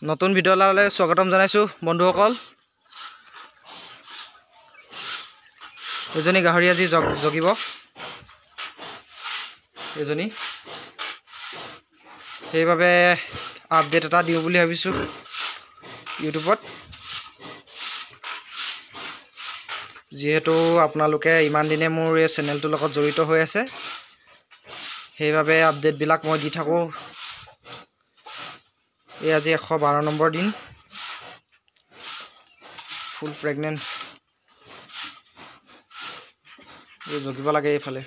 নতুন ভিডিঅ'লৈ স্বাগতম জনাইছোঁ বন্ধুসকল। এজনী গাহৰি আজি জগিব, এজনী, সেইবাবে আপডেট এটা দিওঁ বুলি ভাবিছোঁ ইউটিউবত। যিহেতু আপোনালোকে ইমান দিনে মোৰ এই চেনেলটোৰ লগত জড়িত হৈ আছে, সেইবাবে আপডেটবিলাক মই দি থাকোঁ। এই আজি 112 নম্বৰ দিন, ফুল প্ৰেগনেণ্ট। এই জগিব লাগে এইফালে,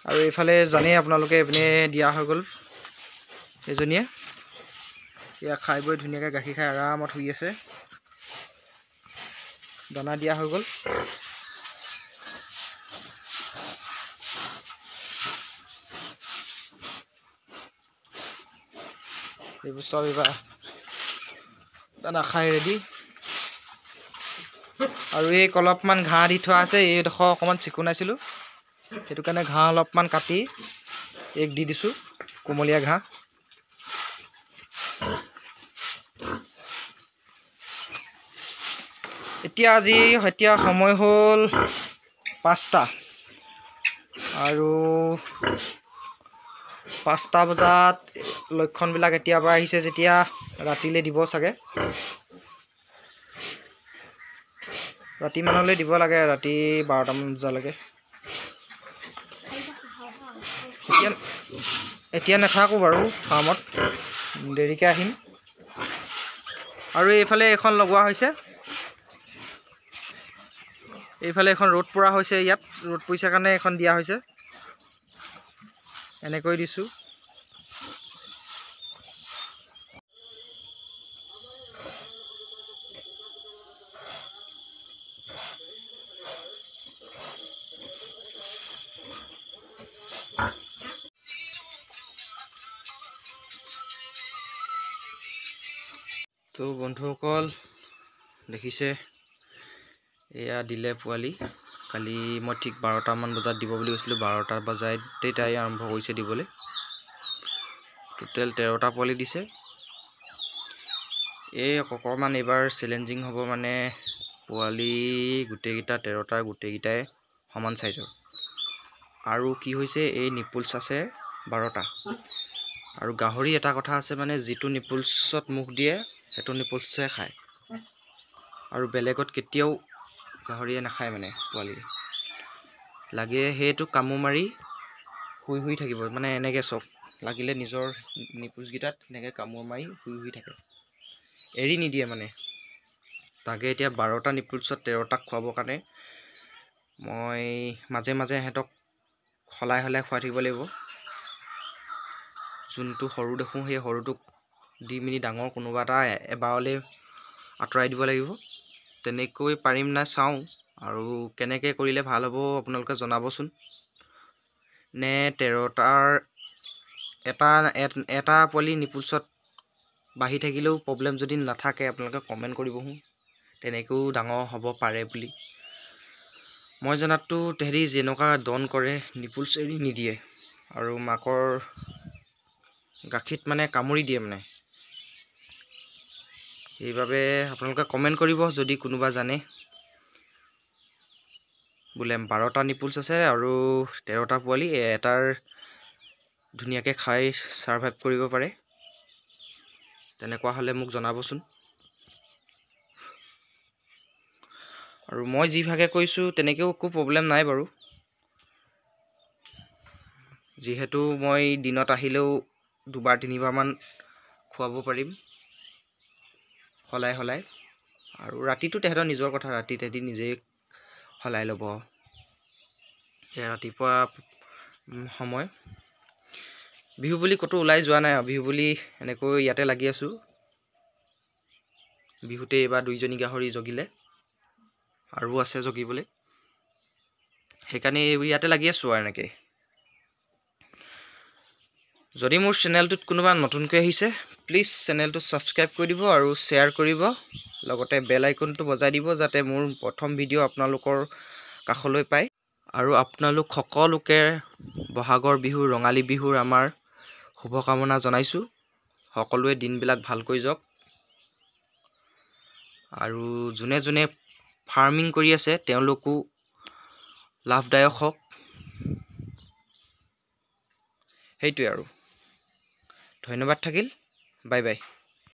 আৰু এইফালে জানেই আপোনালোকে এইপিনে দিয়া হৈ গ'ল এজনীয়ে। এয়া খাই বৈ ধুনীয়াকৈ গাখীৰ খাই আৰামত শুই আছে, দানা দিয়া হৈ গ'ল। এইবোৰ চব এইবাৰ দানা খাই ৰেডি। আৰু এই অলপমান ঘাঁহ দি থোৱা আছে, এইডোখৰ অকণমান চিকুণাইছিলোঁ, সেইটো কাৰণে ঘাঁহ অলপমান কাটি এইক দি দিছোঁ, কোমলীয়া ঘাঁহ। এতিয়া সময় হ'ল 5টা, আৰু 5টা বজাত লক্ষণবিলাক এতিয়াৰ পৰা আহিছে, যেতিয়া ৰাতিলৈ দিব চাগে। ৰাতিমানলৈ দিব লাগে, ৰাতি 12টামান বজালৈকে। এতিয়া নাথাকোঁ বাৰু ফাৰ্মত, দেৰিকৈ আহিম। আৰু এইফালে এইখন লগোৱা হৈছে, এইফালে এখন ৰ'দ পৰা হৈছে, ইয়াত ৰ'দ পৰিছে কাৰণে এখন দিয়া হৈছে, এনেকৈ দিছোঁ। তো বন্ধুসকল দেখিছে, এয়া দিলে পোৱালি। কালি মই ঠিক 12টামান বজাত দিব বুলি কৈছিলোঁ, 12টা বজাতেই তাই আৰম্ভ কৰিছে দিবলৈ। টোটেল 13টা পোৱালি দিছে। এই অকণমান এইবাৰ চেলেঞ্জিং হ'ব, মানে পোৱালি গোটেইকেইটা 13টা গোটেইকেইটাই সমান চাইজৰ। আৰু কি হৈছে, এই নিপুলছ আছে 12টা। আৰু গাহৰি এটা কথা আছে, মানে যিটো নিপুলছত মুখ দিয়ে সেইটো নিপুলছে খায়, আৰু বেলেগত কেতিয়াও গাহৰিয়ে নাখায়। মানে পোৱালি লাগে সেইটো কামোৰ মাৰি শুই থাকিব, মানে এনেকৈ চব লাগিলে নিজৰ নিপুলছকেইটাত এনেকৈ কামোৰ মাৰি শুই থাকে, এৰি নিদিয়ে মানে। তাকে এতিয়া 12টা নিপুলছত 13টাক খুৱাবৰ কাৰণে মই মাজে মাজে সিহঁতক সলাই খুৱাই থাকিব লাগিব। যোনটো সৰু দেখোঁ সেই সৰুটোক দি মেলি ডাঙৰ কোনোবা এটা এবাৰলৈ আঁতৰাই দিব লাগিব। তেনেকৈ পাৰিম নাই চাওঁ, আৰু কেনেকৈ কৰিলে ভাল হ'ব আপোনালোকে জনাবচোন। নে 13টাৰ এটা পোৱালি নিপুলছত বাঢ়ি থাকিলেও প্ৰব্লেম যদি নাথাকে, আপোনালোকে কমেণ্ট কৰিবচোন, তেনেকৈও ডাঙৰ হ'ব পাৰে বুলি। মই জনাততো তেহেঁতি যেনেকুৱা দন কৰে, নিপুলছ এৰি নিদিয়ে, আৰু মাকৰ গাখীৰত মানে কামুৰি দিয়ে মানে। সেইবাবে আপোনালোকে কমেণ্ট কৰিব যদি কোনোবা জানে। বোলে 12টা নিপুলছ আছে আৰু 13টা পোৱালি, এটাৰ ধুনীয়াকৈ খাই ছাৰ্ভাইভ কৰিব পাৰে, তেনেকুৱা হ'লে মোক জনাবচোন। আৰু মই যিভাগে কৈছোঁ তেনেকৈও একো প্ৰব্লেম নাই বাৰু, যিহেতু মই দিনত আহিলেও 2-3বাৰমান খুৱাব পাৰিম সলাই। আৰু ৰাতিটো তেহেঁতৰ নিজৰ কথা, ৰাতি তেহেঁতি নিজেই সলাই ল'ব। সেয়া ৰাতিপুৱা সময়। বিহু বুলি ক'তো ওলাই যোৱা নাই, বিহু বুলি এনেকৈ ইয়াতে লাগি আছোঁ। বিহুতে এইবাৰ 2জনী গাহৰি জগিলে, আৰু আছে জগিবলৈ, সেইকাৰণে ইয়াতে লাগি আছোঁ আৰু এনেকৈ। যদি মোৰ চেনেলটোত কোনোবা নতুনকৈ আহিছে, প্লিজ চেনেলটো ছাবস্ক্ৰাইব কৰি দিব আৰু শ্বেয়াৰ কৰিব, লগতে বেল আইকনটো বজাই দিব, যাতে মোৰ প্ৰথম ভিডিঅ' আপোনালোকৰ কাষলৈ পায়। আৰু আপোনালোক সকলোকে বহাগৰ বিহু, ৰঙালী বিহুৰ আমাৰ শুভকামনা জনাইছোঁ। সকলোৱে দিনবিলাক ভালকৈ যাওক আৰু যোনে যোনে ফাৰ্মিং কৰি আছে তেওঁলোকো লাভদায়ক হওক। সেইটোৱে আৰু ধন্যবাদ থাকিল। Bye bye.